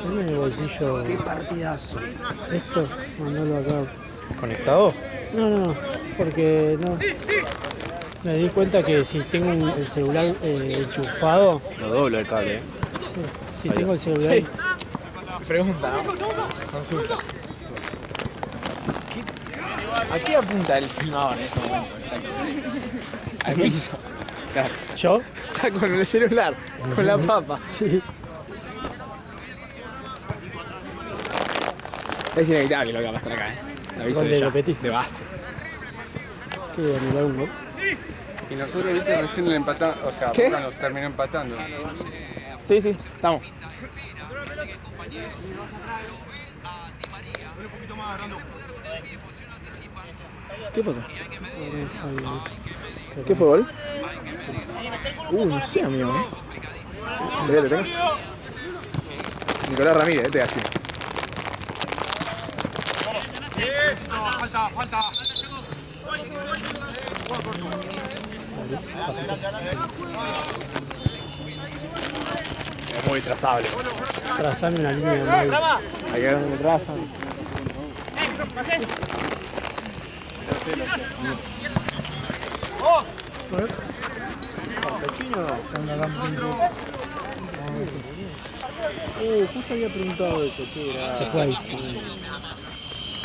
Dame el bolsillo. Qué partidazo. Esto, mandalo acá. ¿Conectado? No, porque no. Me di cuenta que si tengo el celular enchufado. Lo doblo el cable, Si tengo el celular. Sí. Pregunta, ¿no? Consulta. ¿A qué apunta el filmador en este momento? Exacto. Al piso. Claro. ¿Yo? Está con el celular, con la papa. Sí. Es inevitable lo que va a pasar acá, Te aviso Gol de de ya, Lopetegui. de base. Sí, anular un gol. Y nosotros, viste, recién le empatamos, o sea, ¿Qué? Boca nos terminó empatando. Sí, estamos. ¿Qué pasó? ¿Qué fue gol? No sé, amigo. Te tengo. Nicolás Ramírez, este así. Falta. Es muy trazable. Trazame una línea mal. Hay que ver dónde traza. Justo había preguntado eso. ¿Qué era? Se fue ahí.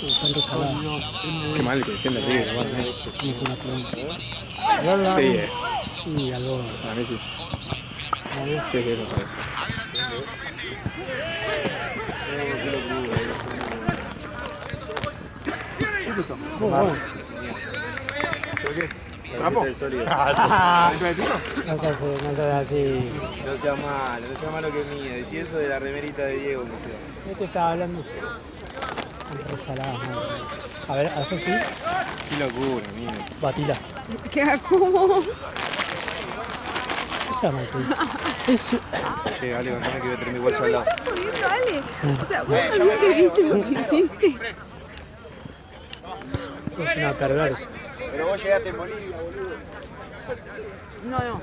Están resalados. Qué mal que defiende el River, más. Sí, fue una pregunta. Sí, es. Y algo. Para mí sí. Sí, eso es. Bueno. ¿Pero qué es? ¿Trapo? No seas así. No sea malo que mía. Decí eso de la remerita de Diego. ¿Qué te estaba hablando? Resaladas, man. A ver, haz así. Qué locura, mira. Batilas. ¿Qué? ¿Cómo? ¿Qué se llama el Eso. Sí, vale, contame que voy a tener mi bolso al lado. Dale. O sea, vos también que viste lo que hiciste. Es una perversa. Pero vos llegaste en Bolivia, boludo. No.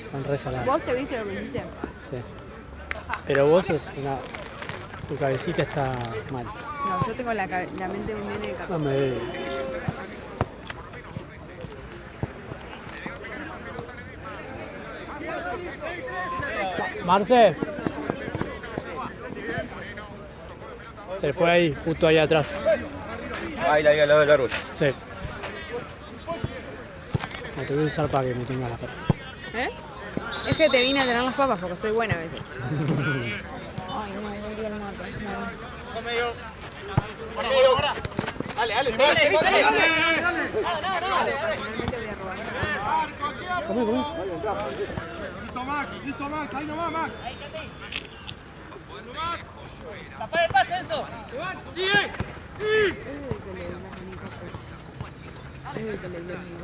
Están resaladas. ¿Vos te viste lo que hiciste? Sí. Pero vos sos una. Tu cabecita está mal. No, yo tengo la mente de un nene de 14. No me ve. Marce. Se fue ahí, justo ahí atrás. Ahí la vi al lado del árbol. Sí. Me te voy a usar para que me tenga la perra. ¿Eh? Es que te vine a tener las papas porque soy buena a veces. Ay, no, volví al mate. Dale. Listo, Max, ahí nomás, Max. ¡Tapá el pase, Enzo! ¡Sigue! ¡Sí! Tiene cara de radio.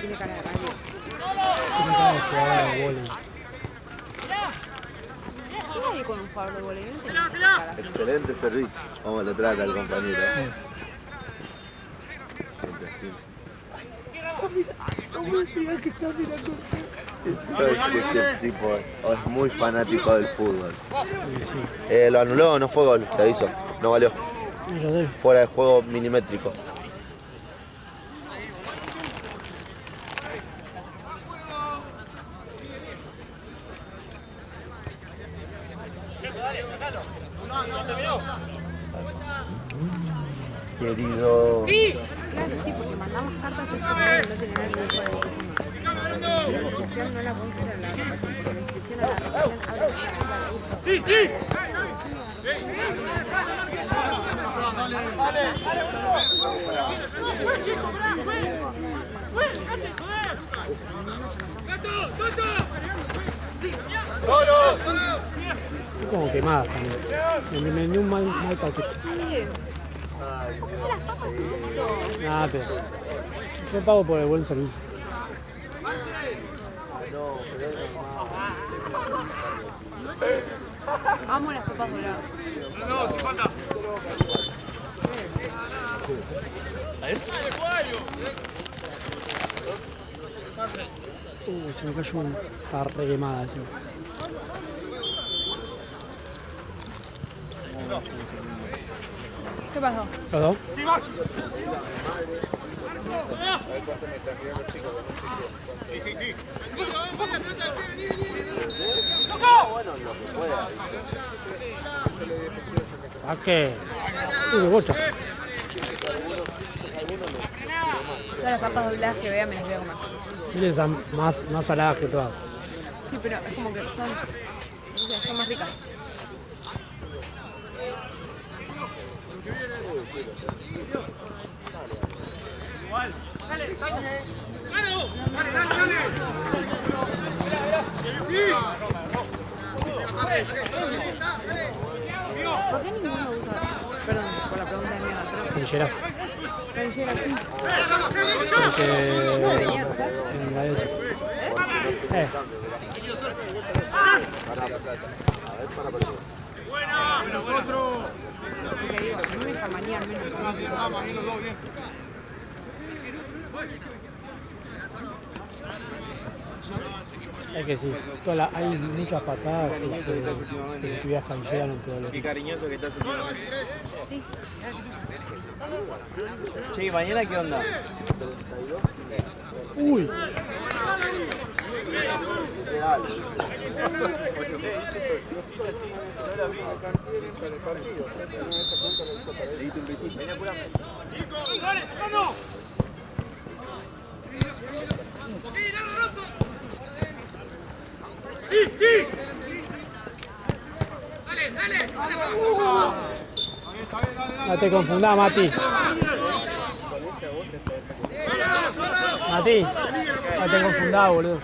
Tiene cara de jugador de vóley. ¿Qué hay con un jugador de vóley? No entiendo. Excelente servicio. ¿Cómo lo trata el compañero? Este tipo es muy fanático del fútbol. Lo anuló, no fue gol, te aviso. No valió. Fuera de juego milimétrico. Querido. Claro, sí, porque mandamos cartas y no tiene nada que ver con el la inscripción no la podemos hacer en la inscripción a la reunión. ¡Sí! Como quemadas también. Me vendió un mal paquete. Nada, pero yo pago por el buen servicio. Amo las papas doradas. No, sin falta. Se me cayó una. Está re quemada esa. ¿Qué pasó? ¿Los dos? Sí. ¿A qué? Uy, bocha. Todas las papas dobladas que vea me las voy a comer. Miren, son más saladas que todas. Sí, pero es como que son, no sé, son más ricas. ¿Por qué ninguno usa? Perdón por la pregunta de mierda. Trincheras. Trinchera, sí. Porque digo, no me jamaría al menos. Vamos, ahí los dos, bien. Es que sí, hay muchas patadas que se viajan llegan en todo lo Qué cariñoso que estás últimamente. Sí. Che, ¿mañana qué onda? Uy. Sí. No te confundás, Mati. Mati, no te confundás, boludo.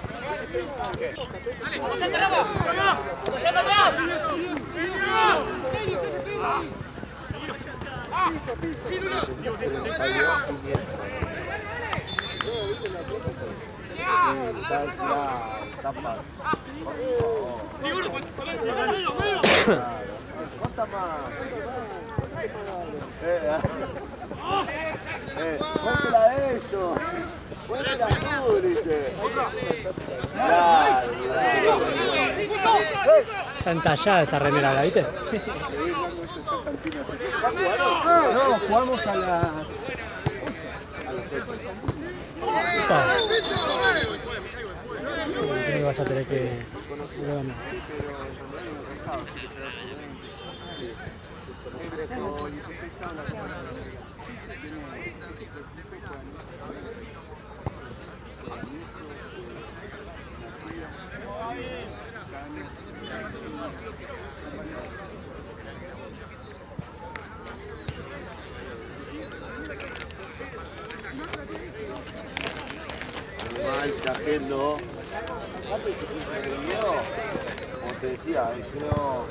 Póntela a ellos. Póntela tú, dice. Está entallada esa remera, ¿la viste? No, jugamos a las... Creo que vas a tener que... Mal, trajendo. Como te decía, creo.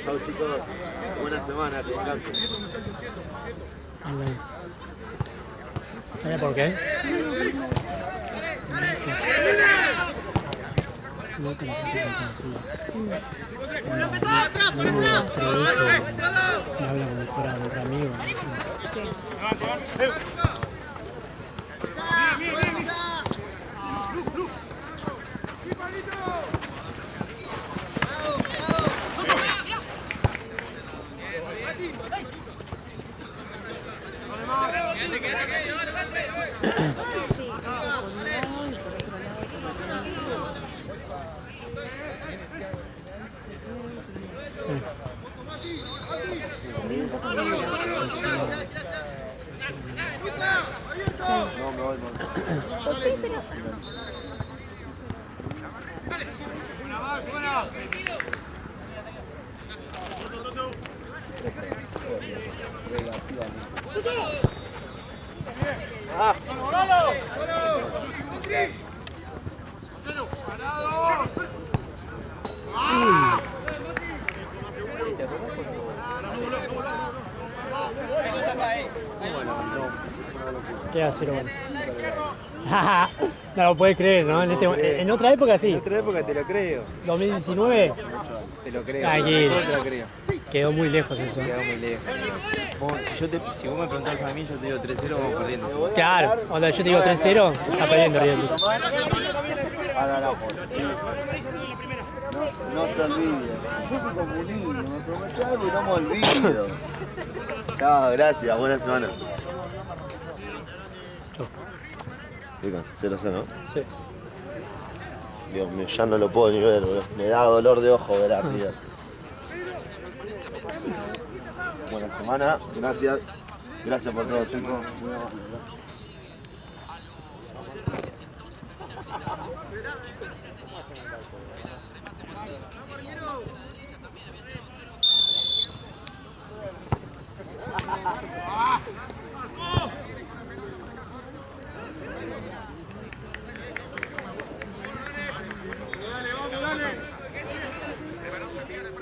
Chau chicos, buena semana, que descansen. ¿Sabes por qué? Me habla como si fuera otro amigo. No, me voy, Queda 0-1. No lo puedes creer, ¿no? En otra época sí. En otra época te lo creo. 2019. Te lo creo. Tranquilo. Te lo creo. Quedó muy lejos eso. Quedó muy lejos. Si vos me preguntás a mí, yo te digo 3-0, vamos perdiendo. Claro, cuando yo te digo 3-0, está perdiendo River. No se olvide. Yo soy comunismo, me prometí algo y no me olvido. Chao, gracias, buena semana. Chicos, 0-0, ¿no? Sí. Dios mío, ya no lo puedo ni ver, bro. Me da dolor de ojo ver a River. Buena semana, gracias. Gracias por todo, chicos. Muy amable.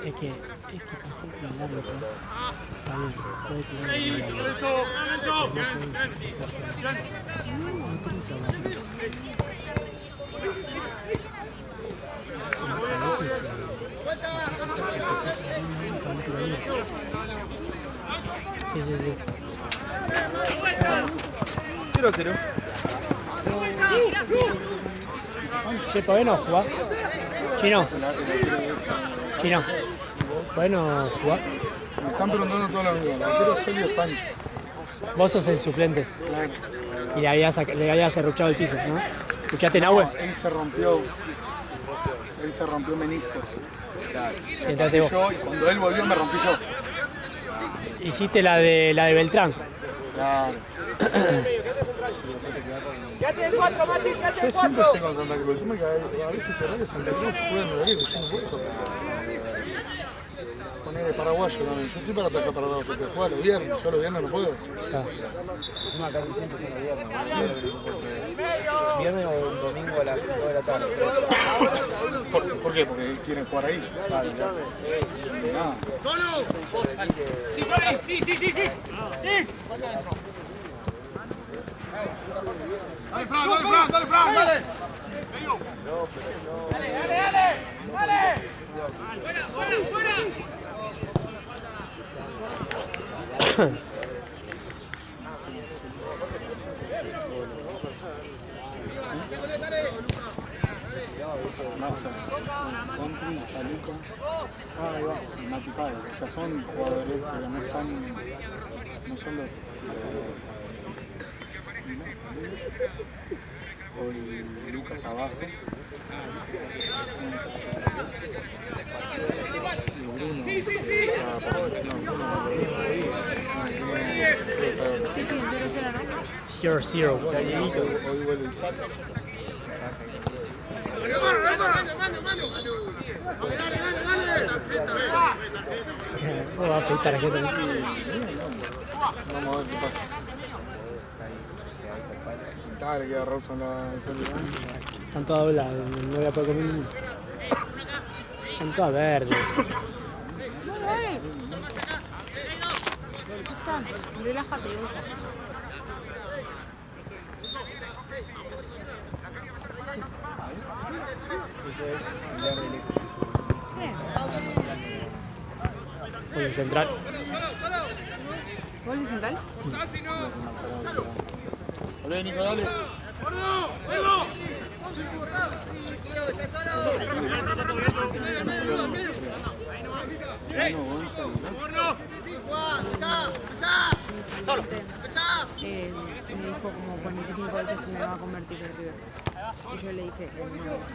Es que por ejemplo, el árbitro puede tirar el Sí. 0-0. Che, ¿por qué no jugás? Chino. Chino. ¿Por qué no jugás? Me están preguntando toda la vida. La quiero Celio Pancho. Vos sos el suplente. Claro. Y le habías cerruchado el piso, ¿no? ¿Escuchaste Nahue? Él se rompió meniscos. Y entraste vos. Yo, y cuando él volvió me rompí yo. Hiciste la de Beltrán. Claro. Quédate en 4, Mati, quédate Yo en siempre 4. tengo Santa Cruz. El tema es que a veces se ve que Santa Cruz juega en horario que yo no puedo. Poner de paraguayo también. Yo estoy para atacar paraguayo, pero juega los viernes. Yo los viernes no puedo. Encima acá siempre son los viernes. Viernes o un domingo a las 2 de la tarde. ¿Por qué? Porque quieren jugar ahí. Claro, Nada. Sí, Flori, sí. Sí. Dale, Fran, dale. Dale. Fuera. No, o sea, Country, Saluca, y Mati Páez. O sea, son jugadores que no están, no son los... O el Lucas Cabajo. Y Bruno. Sí, 0-0, ¿no? 0-0. Hoy vuelve Isaac. ¿Cómo va a pedir tarjeta? Vamos a ver qué pasa. Dale, queda Rosa en la salida. Están todas dobladas, no voy a poder comer ninguno. Están todas verdes. Dale. Está, relájate, vos. Con el central. ¿Gol de central? Olé, Nico, dale. Me dijo como 45 veces que me va a convertir en River. Y yo le dije que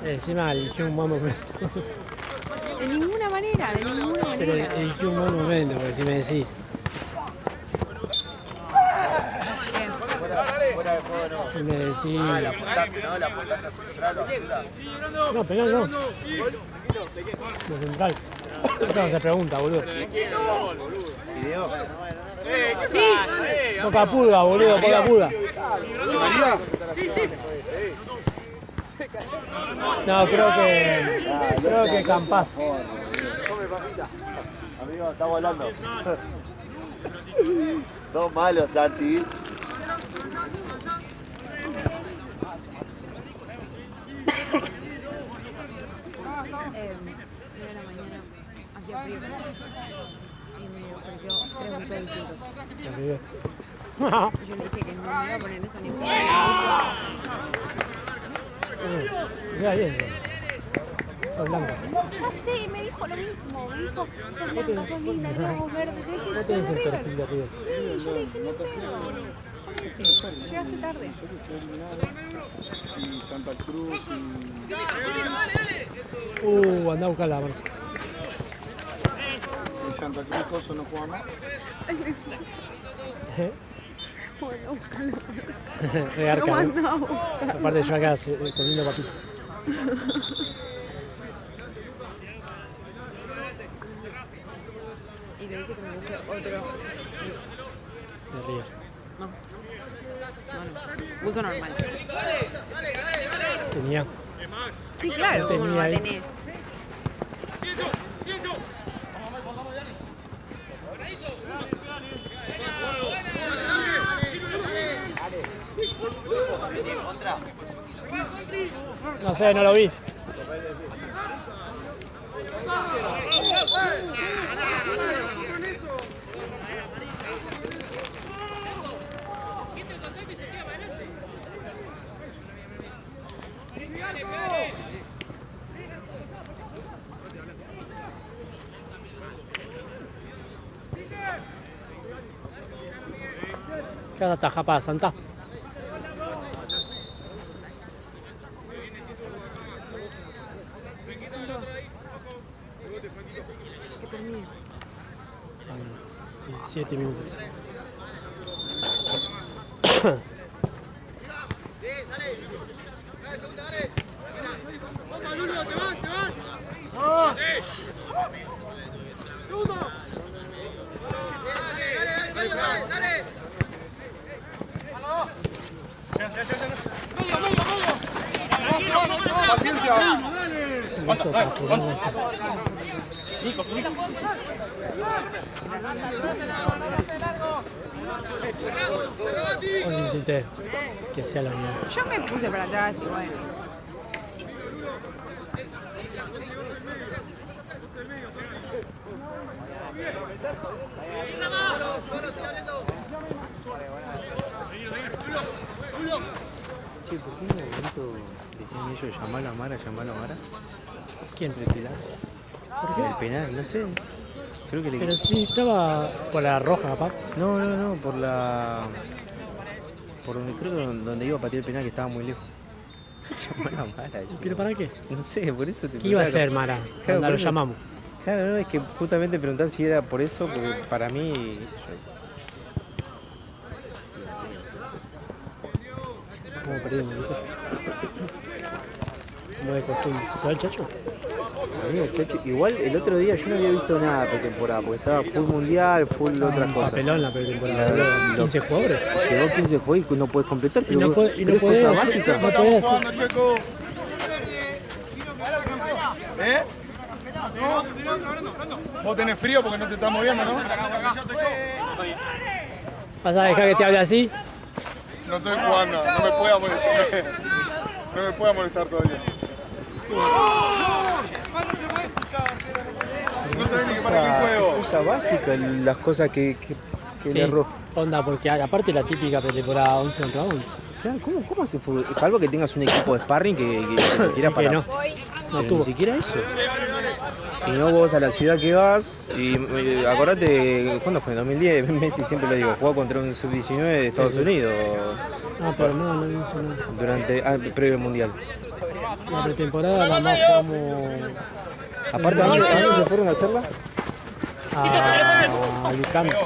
no. Encima eligió un buen momento. De ninguna manera. Pero eligió un buen momento, porque si me decís. Fuera de juego no. Si me decís. La apuntaste, ¿no? La apuntaste central o azul. No, penal no. De central. Esto no se pregunta, boludo. ¿Video? Poca pulga, boludo, poca pulga. No, creo que Campas. Amigo, está volando. Son malos, Santi. Hoy a la mañana hacía frío. todo distinto. El River. Yo le dije que no me iba a poner eso ni por Mira bien. Está blanca. Ya sé, me dijo lo mismo. Me dijo, sos blanca, sos linda, tenés ojos verdes, tenés que ¿Cómo ser tenés de el River. perfil de River? Sí, yo le dije, ni pedo. Llegaste tarde. Y Santa Cruz Anda a buscarla, Marcia. y Santa Cruz Coso no juega más. Bueno, búscalo. Regarca, Lo ¿no? mando a buscar. Aparte yo acá comiendo papita. Y le dije que me busque otro. De River. No. Buzo normal. Tenía. Sí, claro, ¿cómo no va a tener? No sé, no lo vi. ¿Qué ataja para Santa? Que termine. 17 minutos. Paciencia. Hoy intenté que sea la mía. Yo me puse para atrás y bueno. Che, ¿por qué en un momento decían ellos llamarlo a Mara? ¿Quién? El Pilar. ¿Por qué? El penal, no sé. Creo que le... Pero sí, estaba por la roja, papá. No, por la... Por donde creo que donde iba a patear el penal, que estaba muy lejos. Llamar a Mara. ¿Pero para qué? No sé, por eso te ¿Qué iba a preguntaba. hacer, Mara? Claro, Cuando por lo eso. llamamos. Claro, no, es que justamente preguntar si era por eso, porque para mí, qué sé yo. Como perdimos, ¿viste? Como de costumbre. ¿Se va el Chacho? Amigo, Chacho, igual el otro día yo no había visto nada pretemporada, porque estaba full mundial, full otras cosas. Papelón la pretemporada. 15 jugadores. Llegó 15 juegos y no puedes completar, Y pero, no puede, pero es cosa básica. No puede hacer. ¿Eh? Vos tenés frío porque no te estás moviendo, ¿no? ¿Vas a dejar que te hable así? No estoy jugando, no me pueda molestar. No me pueda molestar todavía. No sabés ni para qué juego. Cosa básica, las cosas que le erró. Onda, porque aparte la típica pretemporada 11 contra 11. Claro, ¿cómo hace fútbol? Salvo que tengas un equipo de sparring que lo quiera para. Que no. Pero No ni tuvo. siquiera eso. Si no, vos a la ciudad que vas, y acordate, ¿cuándo fue? En 2010, Messi siempre lo digo, jugó contra un sub-19 de Estados Unidos Ah, pero no hizo nada. durante previo al mundial. La pretemporada la más jugamos Aparte, ¿a dónde se fueron a hacerla? a Alicante,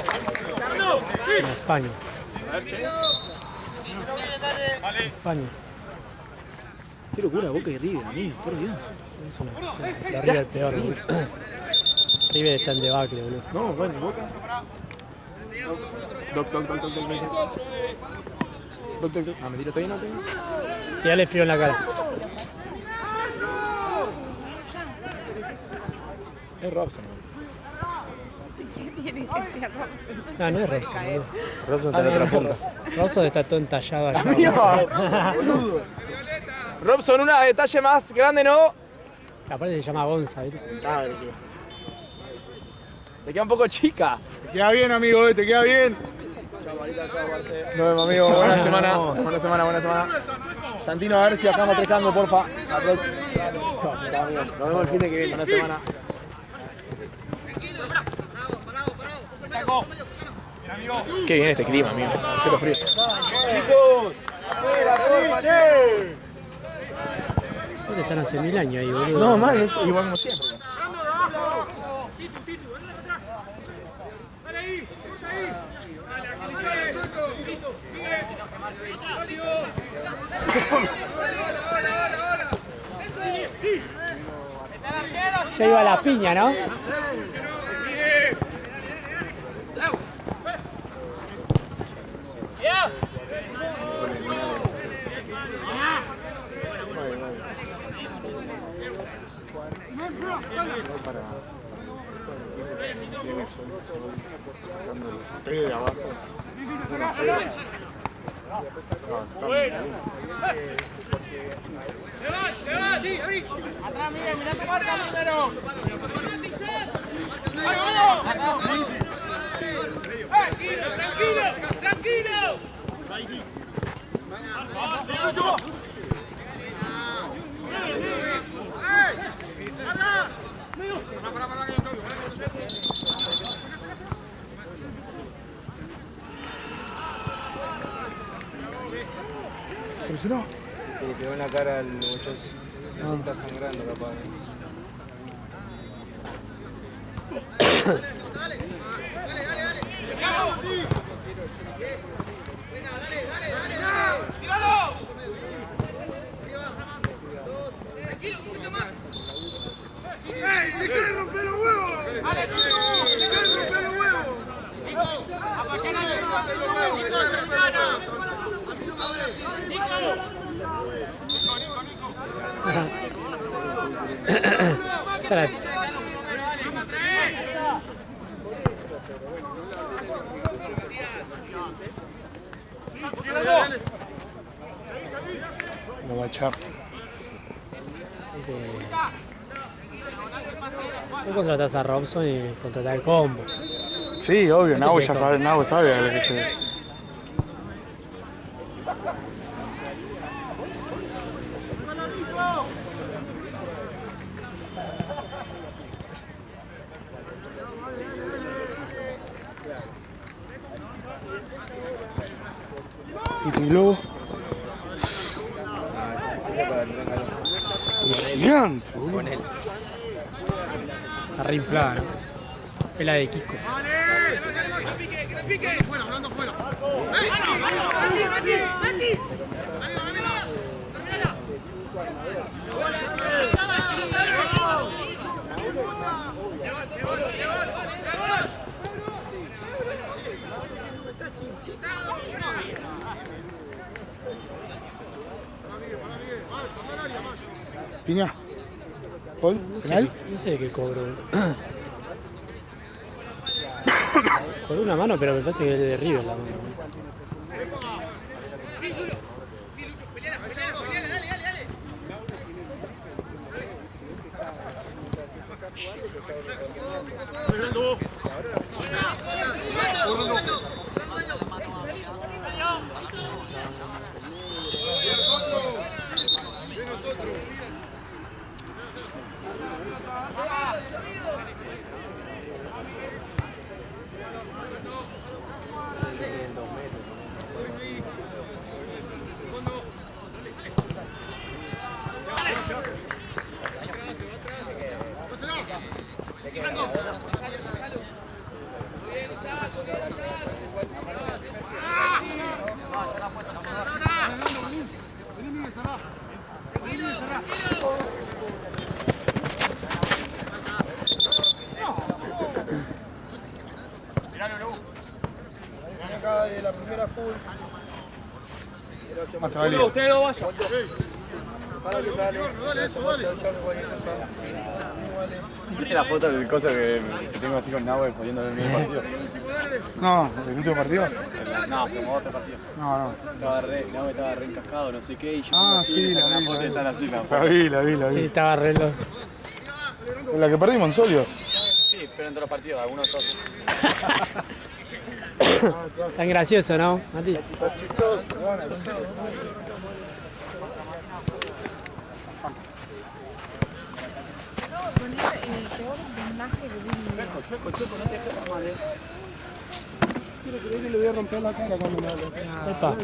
en España. España. Qué locura, Boca y River, amigo, por Dios. Es una, la River es peor, boludo. River está en debacle, boludo. No, bueno, Boca. Doc. Ah, me tira todavía no tengo. Tirale frío en la cara. Es Robson. No, no es Robson, boludo. Robson está en la otra punta. Robson está todo entallado allá. Robson, una detalle más grande, ¿no? Aparte se llama Gonza, ¿viste? Se queda un poco chica. Te queda bien, amigo, te queda bien. Nos vemos, amigo. Buena semana. Buena semana. Santino, a ver si bajamos 3 cambos, porfa. Chao, amigo. Nos vemos el fin de que viene. Buena semana. Qué bien este clima, amigo. Cero frío. Chicos, ¿Dónde están hace 1000 años ahí, boludo? no, mal, es igual como siempre. Ya iba a la piña, ¿no? De abajo. Atrás, Miguel, mirá tu marca primero. Tranquilo. ¿Solucionó? Le pegó en la cara al bochazo. Está sangrando, capaz. Tranquilo, un poquito más. ¡Ey! ¡Dejá de romper los huevos! ¡Dale, ¡dejá de romper los huevos! Lo va a echar. Vos contratás a Robson y contratás al combo. Sí, obvio, Nahue ya sabe, Nahue sabe a lo que se... ¿Y tu globo? Gigante, boludo. Está re inflada, ¿no? Es la de Kiko. ¡Que no pique! ¡Fuera, hablando fuera! ¡Nati! ¡Terminala! Piña. ¿Gol? ¿Penal? No sé qué cobro. Con una mano, pero me parece que es de River la mano. Dale. Acá de la primera full. Hasta valió. Ustedes dos vayan. ¿Viste la foto del coso que tengo así con Nahue jodiendo en el medio partido? No, ¿el último partido? No, como otro partido. No. Nahue estaba re encascado, no sé qué, y yo Sí, la vi. foto y están así, La vi. Sí, estaba re loco. La que perdimos en Solios. Sí, Sí, pero en todos los partidos, algunos otros. Tan gracioso, ¿no, Mati? Quiero creer que le voy a romper la cara cuando me hables. Epa.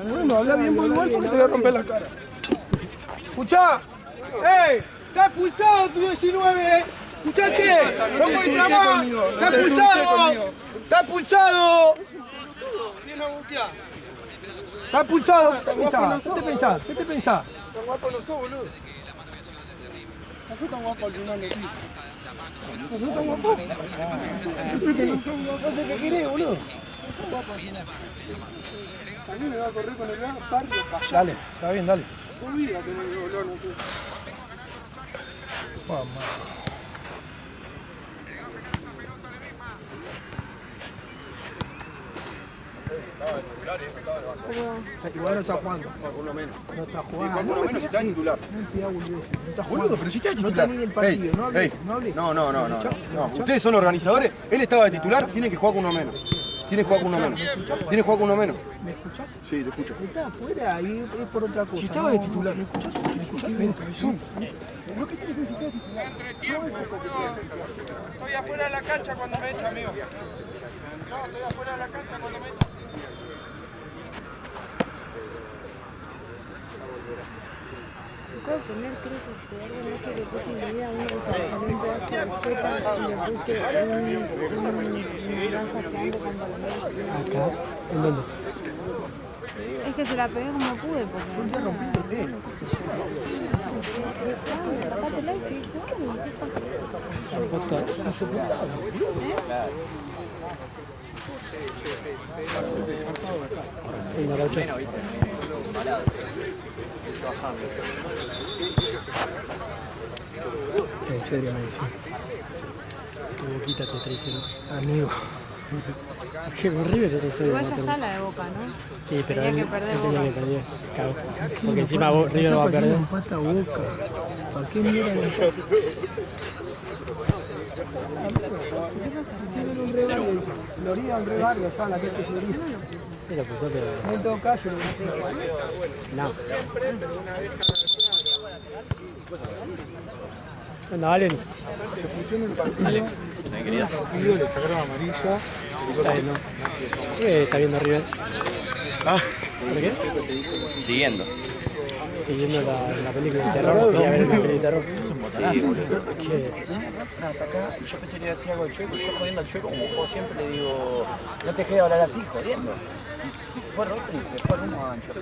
Bueno, habla bien muy igual porque te voy a romper la cara. Escuchá. ¡Ey! ¡Está expulsado tu 19! ¿Escuchaste? ¡No puedes llamar! ¡Está expulsado! ¡Está expulsado! ¡Está expulsado! ¿Qué te pensás? ¿Qué te pensás? ¿Qué te pensás? Tan guapo no sos, boludo. No sos tan guapo al final de ti. No sos tan guapo. No sé qué querés, boludo. A mí me va a correr con el barrio. Dale, está bien, dale. Olvídate, boludo, no sé. Vamos. Igual no está jugando. Por lo menos. No está jugando. Por lo menos si está titular. No está jugando, pero si está titular. No está ni en el partido. No hablé. No. Ustedes son organizadores. Él estaba de titular, tiene que jugar con uno menos. Tiene que jugar con uno menos. Tiene que jugar con uno menos. ¿Me escuchás? Sí, te escucho. Está afuera y es por otra cosa. Si estaba de titular. ¿Me escuchás? ¿Me escuchás? Ven, cabezón. ¿Lo que tiene que decir que es titular? Estoy afuera de la cancha cuando me echa, amigo. No, estoy afuera de la cancha cuando me echa. Puedo poner, creo que algo no se le puse en vida un resalzamiento hacia el Z y le puse un lanzapeando con balonmano. Acá. ¿En dónde? Es que se la pegué como pude porque no rompí el pelo. Sacátela y seguí En serio me dice. Tu boquita te traicionó. Amigo. Qué horrible te traicionó. Igual ya está la de Boca, ¿no? Sí, pero tenía él que perder tenía Boca. que perder. Cago. Porque encima River no va a perder. Empata Boca. ¿Para qué mierda le tienen un rebarrio? Florida, un rebarrio, está en la calle Florida. Sí, lo puso, pero... No en todo caso, lo No. Anda, Valen. se puchó en el partido, le sacaron amarilla. Está viendo River. ¿Por qué? Siguiendo. Siguiendo la película de terror. Quería ver una película de terror. Sí, boludo. Hasta acá, yo pensé que iba a decir algo al Chueco, yo jodiendo al Chueco, como juego siempre le digo, no te dejes de hablar así, jodiendo. Fue roto y se fue rumbo a Ancho.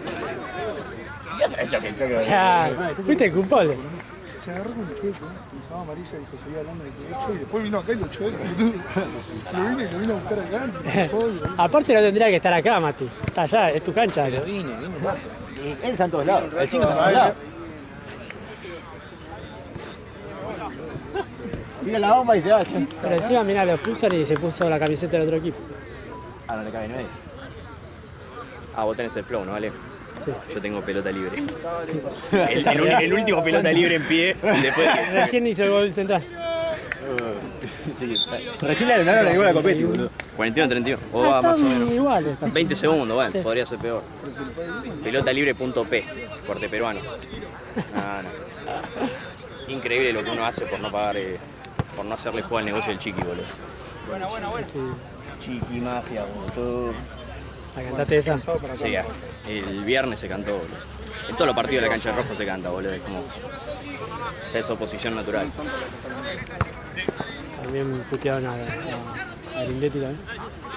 Ya sabes yo que el Chueco... Ya, fuiste el culpable. Se agarró con el Chueco, pensaba amarilla y dijo, seguía hablando de derecho y después vino acá y lo Chueco. Lo vine a buscar acá. Aparte no tendría que estar acá, Mati. Está allá, es tu cancha. Pero vine más. Él está en todos lados, el 5 está en todos lados. Tira la bomba y se va. Pero encima, mirá, lo expulsan y se puso la camiseta del otro equipo. Ah, no le cabe nadie. Ah, vos tenés el flow, ¿no, vale? Sí. Yo tengo pelota libre. El último pelota libre en pie. Después Recién hizo el gol central. Sí, recién le donaron la igual a Copetti, boludo. 41-31. O va más o menos. Iguales. 20 segundos, bueno, Sí. podría ser peor. Pelotalibre.p, corte peruano. No. Increíble lo que uno hace por no pagar, por no hacerle juego al negocio del chiqui, boludo. Chiqui, mafia, boludo. ¿La cantaste esa? Sí, ya. El viernes se cantó, boludo. En todos los partidos de la cancha de rojo se canta, boludo. Es como. Ya es oposición natural. También putearon a Grindetti también.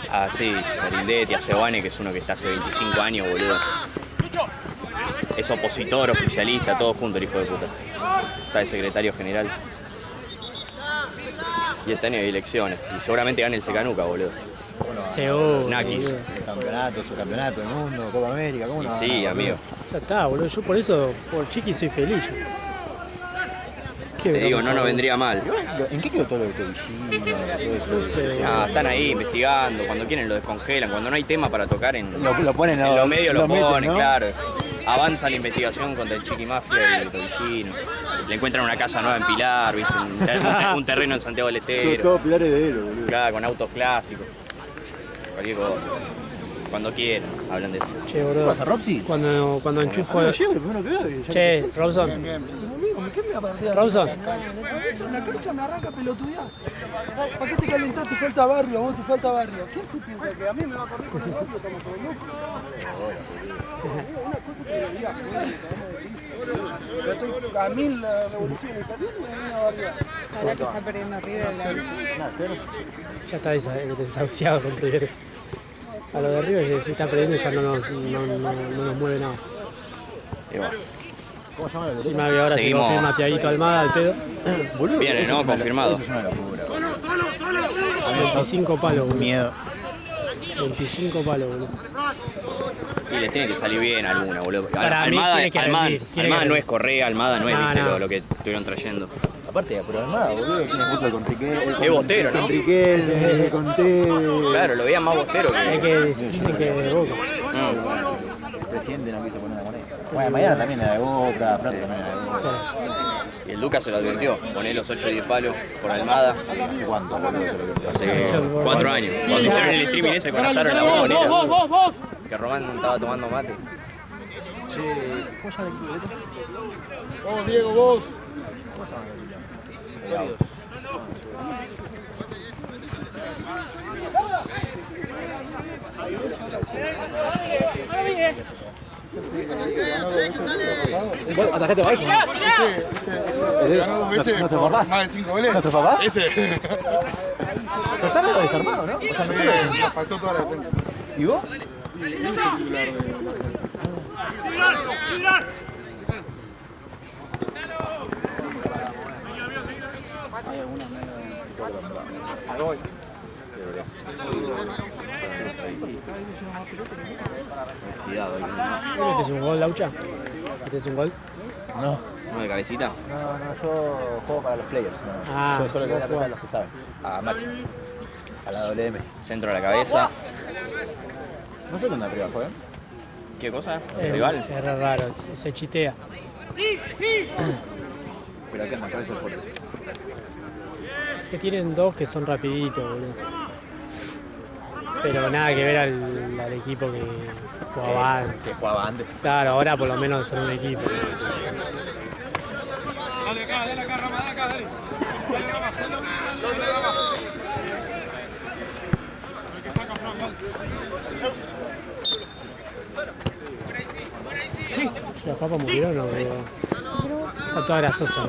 Ah, sí, a Grindetti, a Sebane, que es uno que está hace 25 años, boludo. Es opositor, oficialista, todo junto el hijo de puta. Está de secretario general. Y este año hay elecciones. Y seguramente gane el Secanuca, boludo. Seguro. Nakis. El campeonato, su campeonato del mundo, Copa América, ¿cómo no? Sí, amigo. Ya está, boludo. Yo por eso, por Chiqui, soy feliz. Te digo, no nos vendría mal. ¿En qué quedó todo lo de Tobillino? Ah, están ahí investigando, cuando quieren lo descongelan, cuando no hay tema para tocar en Lo ponen, los medios lo meten, ponen, ¿no? claro. avanza la investigación contra el Chiqui Mafia y el Tollino. Le encuentran una casa nueva en Pilar, ¿viste? Un terreno en Santiago del Estero. Todo Pilar heredero, boludo. Claro, con autos clásicos. Cualquier cosa. Cuando quieran, hablan de eso. Che, boludo. ¿Qué pasa, Robsi? Cuando enchufo... Che, Robson. ¿Qué me va a perder? Robson. En la cancha me arranca a pelotudear. ¿Para qué te calentás? Te falta barrio, a vos te falta barrio. ¿Quién se piensa que a mí me va a correr con el barrio? Estamos todos locos. Una cosa que debería joder, a mí la revolución italiana me viene a barriar. Ahora que está perdiendo River. Ya está desahuciado con River. A lo de River, si está perdiendo, ya no nos mueve nada. Y bueno, ¿Cómo se llama el Y más que ahora Seguimos. se confirma Tiaguito Almada al pedo. viene, ¿no? Confirmado. Eso es una locura. 25 palos, boludo. Miedo. 25 palos, boludo. Y les tiene que salir bien a alguna, boludo. Para mí Almada, tiene que rendir, tiene que Almada no rendir. es Correa, Almada no es, No, viste, no. lo que estuvieron trayendo. Aparte, pero Almada, boludo, tiene fútbol con Riquelme. Es bostero, ¿no? Con Riquelme, con Tevez. Claro, lo veía más bostero Hay que... que dicen que de Boca. El presidente no quiso poner la moneda. Bueno, mañana también la de Boca, Plata también la de Boca. Y el Lucas se lo advirtió. Poné los 8 o 10 palos por Almada. ¿Hace cuánto, boludo? Hace 4 años. Cuando hicieron el streaming ese con Azaro en la bombonera. Que Román estaba tomando mate. Vamos, Diego, vos. ¿Atajate Bajo? Ganó 2 veces ¿No te por acordás? más de 5 goles. ¿Nuestro papá? Ese. Pero está medio desarmado, ¿no? O sea, no sé. Le faltó toda la defensa. ¿Y vos? ¿Metes un gol, Laucha? ¿Metes un gol? No. ¿No de cabecita? No, yo juego para los players. No. Ah, yo solo que vos voy a jugás. a los que saben. A Macho. A la WM. Centro a la cabeza. No sé dónde arriba juegan. ¿Qué cosa? Es ¿Rival? Es raro, se chitea. Pero acá en la cabeza es fuerte. Que tienen dos que son rapiditos, boludo. Pero nada que ver al equipo que jugaba antes. Que jugaba antes. Claro, ahora por lo menos son un equipo. Dale acá, Rama, dale acá, dale. Dale, Rama. Dale, Rama. El que saca Fran, dale. ¿Las papas murieron o no? Está toda grasosa, ¿no?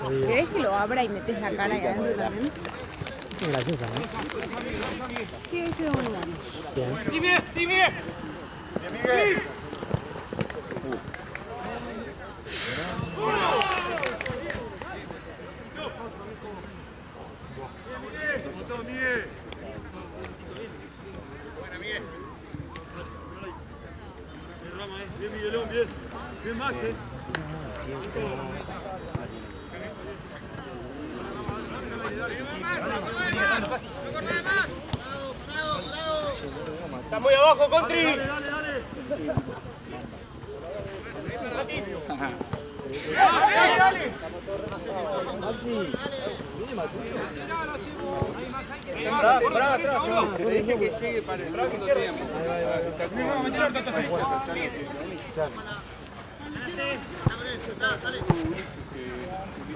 Jodido. ¿Querés que lo abra y metes la cara ahí adentro también? Es graciosa, ¿no? Sí, ahí quedó muy bueno. Bien. Sí, Miguel. Miguel. Miguel. Buena, Miguel. Bien, Rama, bien, Miguelón, bien. Bien, Max, Está muy abajo, Contri. Pero dije que llegue para el segundo tiempo.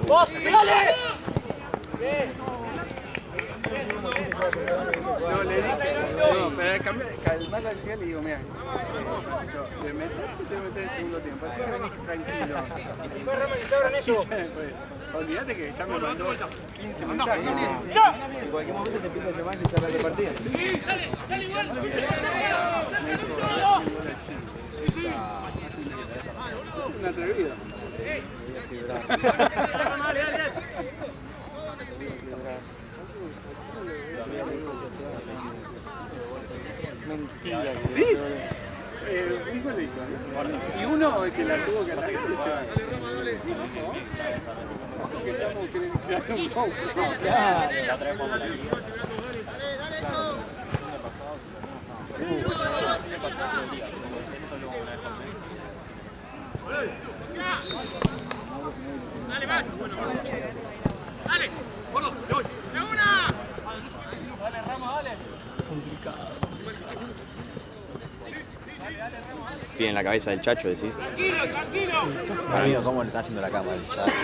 ¡Vos, dale! No, le dije, no, pero al calmar la ansiedad le digo, mira, te metes el segundo tiempo, así que venís tranquilo. Olvídate que ya me mandó 15 mensajes. En cualquier momento te empieza a llamar y charlar de partida. Es un atrevido. Mentira. ¿Sí? Un gol le hizo, ¿no? Y uno que la tuvo que hacer este año. Bien en la cabeza del Chacho, decís. Para mí, ¿cómo le está haciendo la cama?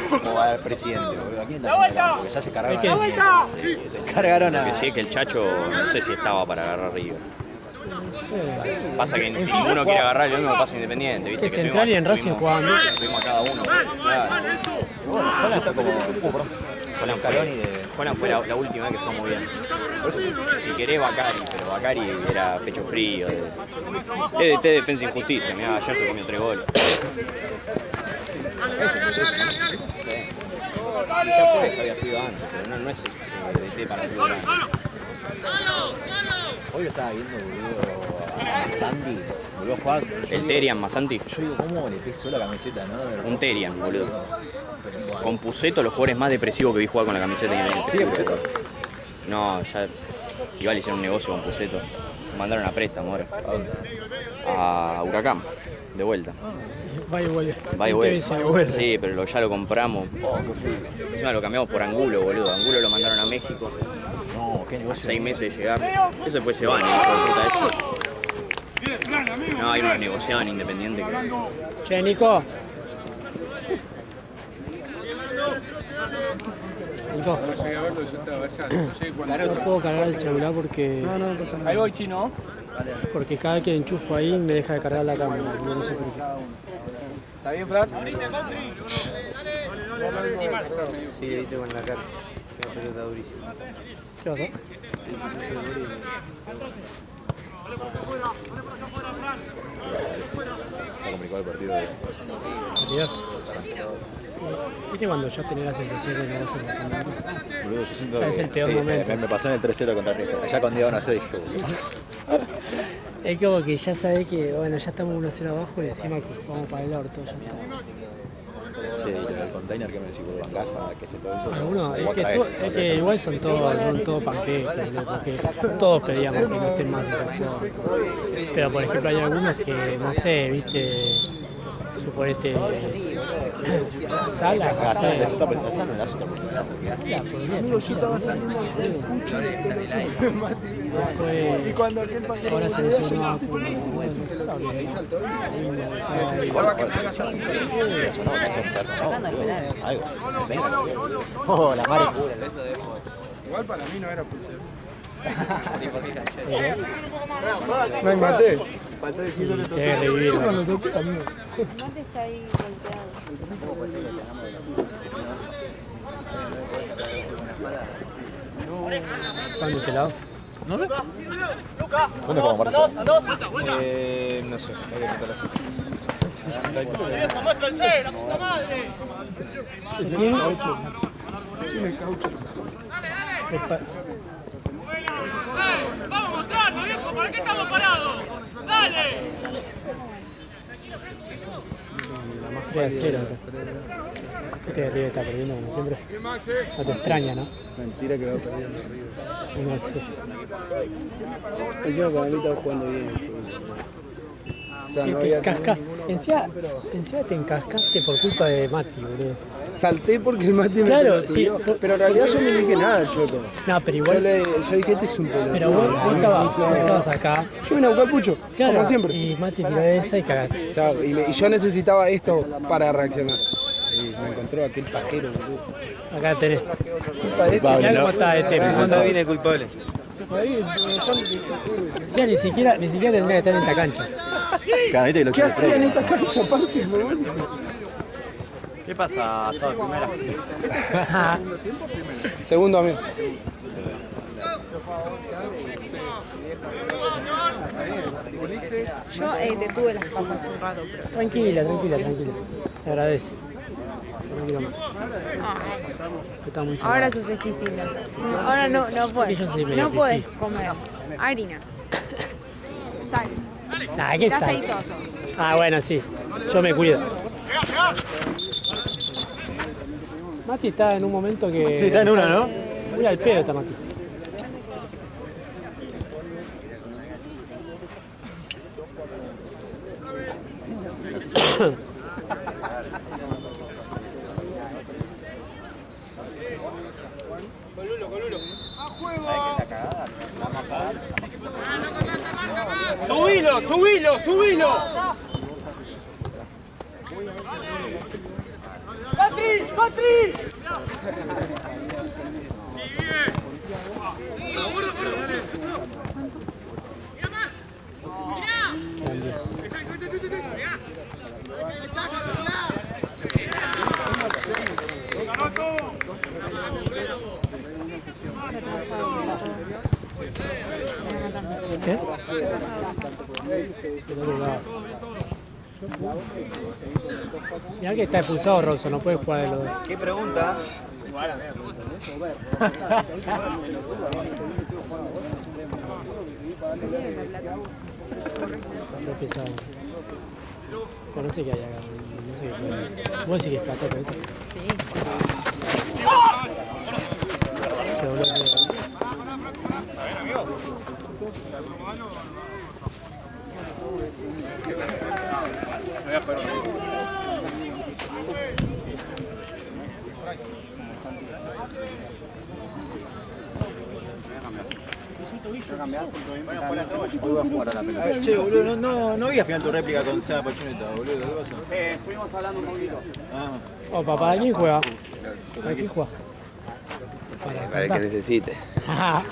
¿Cómo va el presidente? ¿A quién está haciendo la cama? Porque ya se cargaron. Se cargaron a... Que sí, que el Chacho no sé si estaba para agarrar River. Pasa que ninguno quiere agarrar el mismo pase Independiente, ¿viste? Que Central y en Racing jugaban bien. Tuvimos a cada uno. Claro. Bueno, Holland está como... Holland fue la última vez que estuvo muy bien. Si querés Bacari, pero Bacari era pecho frío. Es de defensa y justicia, mirá, ayer se comió 3 goles. Ya fue, había sido antes, pero no es de para el Hoy lo estaba viendo, boludo, a Sandy, volvió a jugar. El Terian Masanti. Yo digo, ¿cómo le pesó la camiseta, no? Un Terian, boludo. Con Puceto, los jugadores más depresivos que vi jugar con la camiseta Independiente. ¿Sigue Puceto? No, ya igual hicieron un negocio con Puceto. Mandaron a préstamo ahora. ¿A dónde? A Huracán, de vuelta. Va y vuelve. Va y vuelve. Sí, pero ya lo compramos. Encima lo cambiamos por Angulo, boludo. Angulo lo mandaron a México. No, qué negocio. 6 meses de llegar. Eso después se van, hijo de puta ese. No, hay una negociación Independiente que... Che, Nico. Nico. No puedo cargar el celular porque... No pasa nada. Ahí voy, Chino. Porque cada que enchufo ahí me deja de cargar la cámara. No sé por qué. ¿Está bien, Fran? Sí, ahí tengo en la cara. Una pelota durísima. ¿Qué pasó? Está complicado el partido. ¿Viste cuando ya tenés la sensación de que no vas a pasar? Boludo, yo siento Ya que... es el peor momento. Me pasó en el 3-0 contra Riestra. Allá con Diego no sé, dije, Es como que ya sabés que, bueno, ya estamos 1-0 abajo y encima que vamos para el orto, ya está. Sí, y el container que me decís, por bancaja, que se todo eso. Algunos, es que igual son todos panquecos, porque todos pedíamos que no estén más desafíos. Pero por ejemplo hay algunos que, no sé, viste, suponete Salas, no sé. Amigo, yo estaba saliendo del pucho y cuando aquel paquete Ahora se lesionó a Oh, la madre pura. Igual para mí no era pulsero. no hay mate. Faltó decirlo que te revivir. Mate está ahí volteado. ¿Cuándo este lado? No sé. ¿Dónde vamos, Marcos? No sé, hay que tratar así. ¡Muestra el cero, la puta madre! ¡Vamos a mostrarlo, viejo! ¿Para qué estamos parados? ¡Dale! La más fría de cero. Este arriba está perdiendo como siempre. No te extraña, ¿no? Mentira que va perdiendo. No sé. Encima para mí estaba jugando bien. O sea, no Te había encasca. tenido Encima te encascaste por culpa de Mati, boludo. Salté porque el Mati me Claro, pelotudeó, sí. pero en realidad yo no le dije nada al Choto. No, pero igual. Yo dije, este es un pelotudo. Pero vos estabas acá. Yo vine a buscar Pucho, Claro, como siempre. y Mati tiró esa y cagaste. Chao, y yo necesitaba esto para reaccionar. Y me encontró aquel pajero, boludo. Acá tenés. Culpa de Mirá cómo está este. ¿Cuándo viene culpable? Sí, ni siquiera tendría que estar en esta cancha. ¿Qué hacía en esta cancha aparte, boludo? ¿Qué pasa, Asado, primera? Segundo, amigo. Yo te tuve las papas un rato, pero... Tranquila. Se agradece. Tranquilo. Está muy Ahora sos exquisita. Ahora no puedes. Yo soy medio No puedes comer harina. Sal. Nah, ¿qué Estás sal? aceitoso. Ah, bueno, sí. Yo me cuido. Mati está en un momento que... Sí, está en una, ¿no? Muy al pedo está Mati. ¡Subilo, subilo, subilo! ¡Patri, Patri! ¿Qué? Mirá que está expulsado Rosso, no puede jugar de los dos. ¿Qué pregunta? Lo pesado. Pero no sé qué hay acá. No sé qué puede. ¿Vos decís que es platón esto? Sí. Se volvió el dedo. Che, boludo, no vi al final tu réplica con Seba Pachoneta, boludo, ¿qué pasó? Estuvimos hablando un poquito. Opa, ¿para quién juega? ¿Para quién juega? Para el que necesite. Para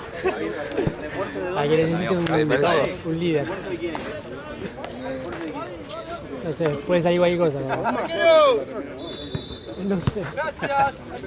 que necesite un líder. No sé, puede salir cualquier cosa. No sé. Gracias, dale.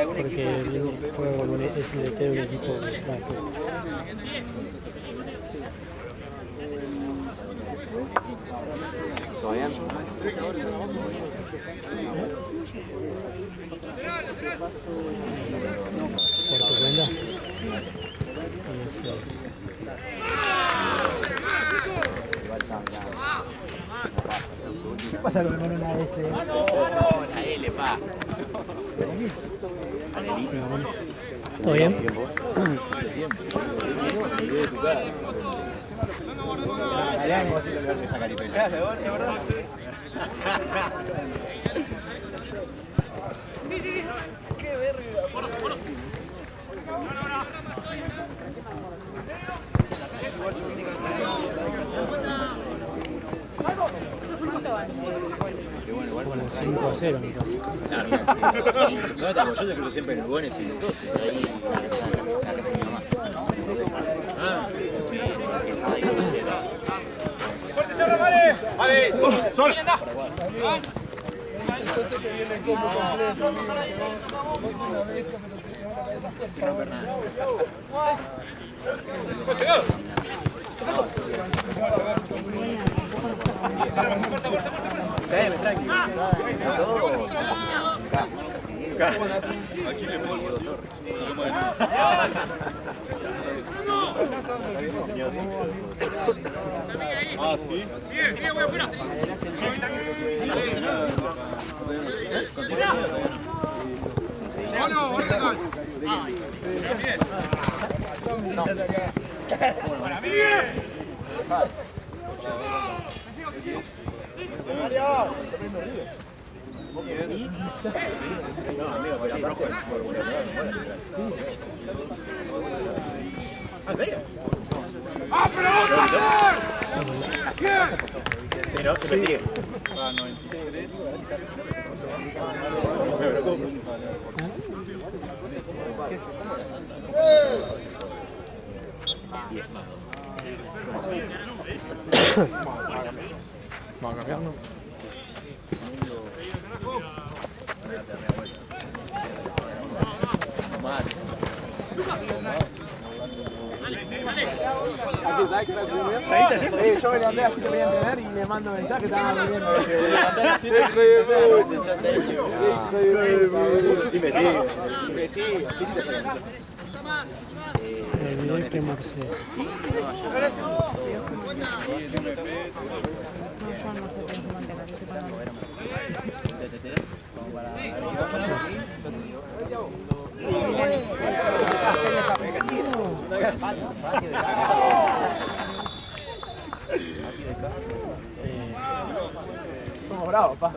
Porque juego con es un DT de un equipo de ¿Todo bien? ¿Por tu cuenta? ¿Qué pasa con una S? La L, pa. ¿Todo bien? Bueno, 5-0 mi caso. No, estamos, yo te creo siempre en el Lugones y en el 12. Ahí, la casa de mi mamá. ¡Fuerte, Cerro, vale! ¡Vale! ¡Sol! Entonces te viene el combo completo, amigo. Vos una vez, pero ¿Qué pasó? Tranquilo. Aquí le pongo doctor. Ah, sí. Bien, bien, voy afuera. ¡Solo! ¡Órdegan! ¡Para mí! ¡Bien! No, amigo, pero aparte por ¿en serio? ¡Ah, pero vamos! Sí, ¿no? Te lo sigue. Vamos a cambiarlo. Yo me levanté así que voy a entrenar y le mando mensaje, estaba durmiendo. El que morse. Somos bravos, pa.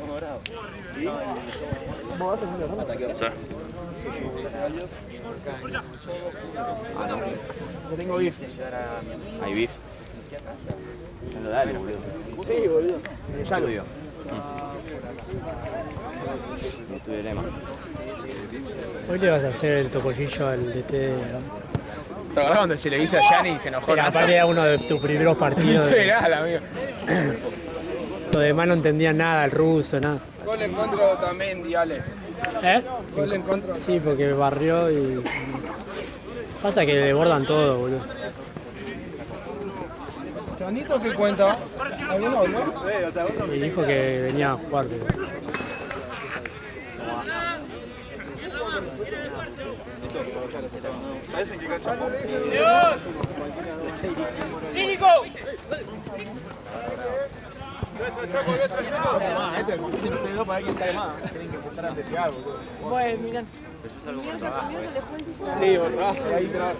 ¿Vos vas a hacer una ronda? Ah, no. Yo tengo beef. Hay beef. Ya lo dale, boludo. Sí, boludo. Ya lo digo. No tuve lema. Hoy le vas a hacer el topollillo al DT. ¿Te acordás cuando se le hizo a Gianni y se enojó? Pero aparte era uno de tus primeros partidos. Literal, amigo. Los demás no entendían nada, el ruso, nada. Gol en contra también, Diale. ¿Eh? Gol en contra. Sí, porque barrió y... Pasa que desbordan todo, boludo. Chanito se cuenta. ¿Alguno habló? Y dijo que venía a jugar, pero... ¿Sabes en qué cancha? ¡Cínico! Este compiten ustedes dos para ver quién sabe más. Tienen que empezar a investigar, boludo. Bueno, mirá. Sí, por trabajo, ahí se va.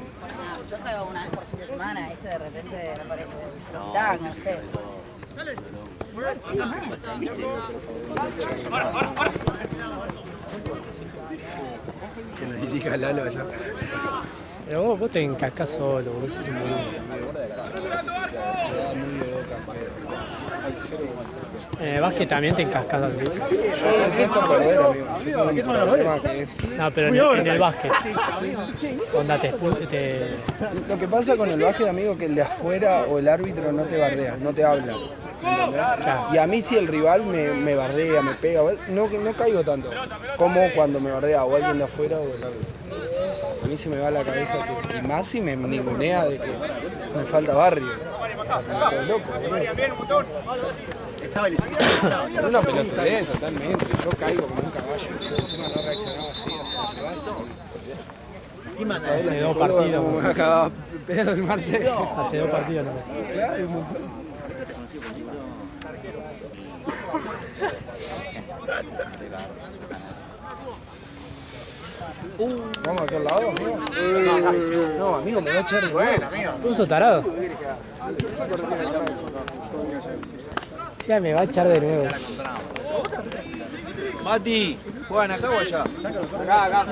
Yo salgo una vez por fin de semana, esto de repente me parece tan, no sé. Que nos dirija Lalo allá. Pero vos te encascás solo, boludo. Sos un boludo. En el básquet también te encascas así. No, pero en el básquet. Onda te... Lo que pasa con el básquet, amigo, que el de afuera o el árbitro no te bardea, no te habla. Claro. Y a mí si el rival me bardea, me pega, no caigo tanto como cuando me bardea o alguien de afuera o del árbitro. A mí se me va la cabeza así, y más si me ningunea de que me falta barrio. Estoy loco, boludo. Es una pelotudez totalmente, yo caigo como un caballo, encima no reaccionaba así hacia el rival. Hace 2 partidos. Me acababa pedo el martes. Hace 2 partidos no. ¿Vamos a aquel lado, amigo? No, amigo, me va a echar el bueno, amigo. ¿Puso tarado? Sí, me va a echar de nuevo. Mati, ¿juegan acá o allá? Acá.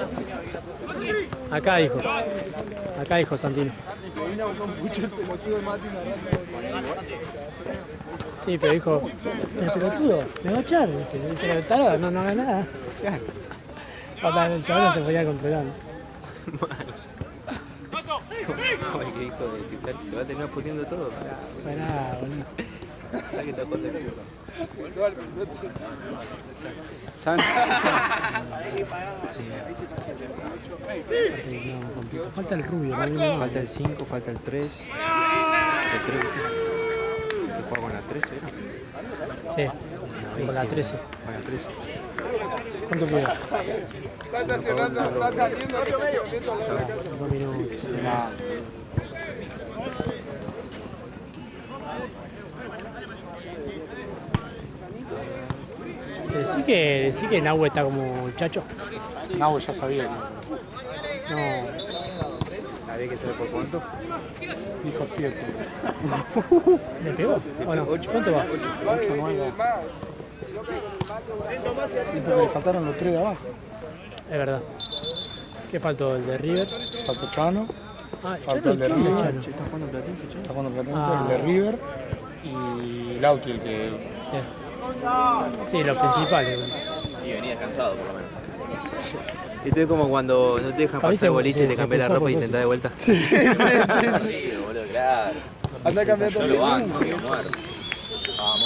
Acá, hijo. Acá, hijo Santino. Sí, pero dijo, el pelotudo, me va a echar. Pero tarado, no haga nada. El chaval no se podía controlar. Ay, qué hijo de titular, se va a terminar poniendo todo. Pará, boludo. ¿Sabes qué te acuerdas de eso? Falta el rubio, ¿no? Falta el 5, falta el 3. El 3. ¿Se juega con la 13, era? Sí, con la 13. Con la 13. ¿Cuánto queda? Está estacionando, está saliendo, está volviendo a la casa. 2 minutos. Decí que Nahue está como chacho. Nahue ya sabía. No. ¿Sabía que sale por cuánto? Dijo 7. ¿Le pegó? ¿O no? ¿Cuánto va? 8, 9. Y porque le faltaron los 3 de abajo. Es verdad. ¿Qué faltó? ¿El de River? Faltó Chano. Ah, Faltó el de River. Chano. ¿Está jugando Platense, che? Está jugando Platense, el de River. Y Lauti, el que... Sí, los principales. Y venía cansado por lo menos. Y tú es como cuando no te dejan pasar el boliche y te cambias la ropa y intentás de vuelta. Sí, Sí, boludo, claro. Anda a cambiar Yo todo. lo banco, amigo, muerto. Vamos.